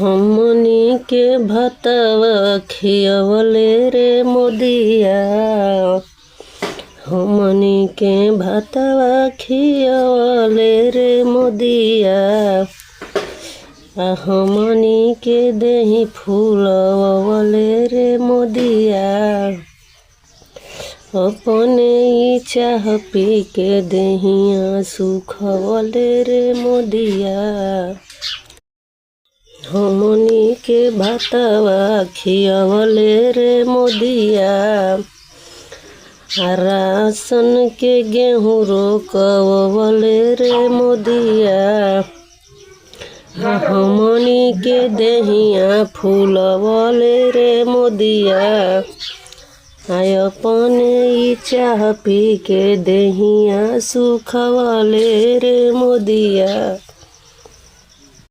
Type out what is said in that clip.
हमनी के भतवा खियवले रे मोदिया। हमनी के भतवा खियवले रे मोदिया। हमनी के देही फूलवले रे मोदिया। अपने ही चाह पी के देहिया सुखवले रे मोदिया। हमनी के भतवा खियवले रे मोदिया। राशन के गेहूँ रोकवले रे मोदिया। हमनी के देहिया फूलवले रे मोदिया। अपने ही चाह पी के देहिया सुखवले रे मोदिया।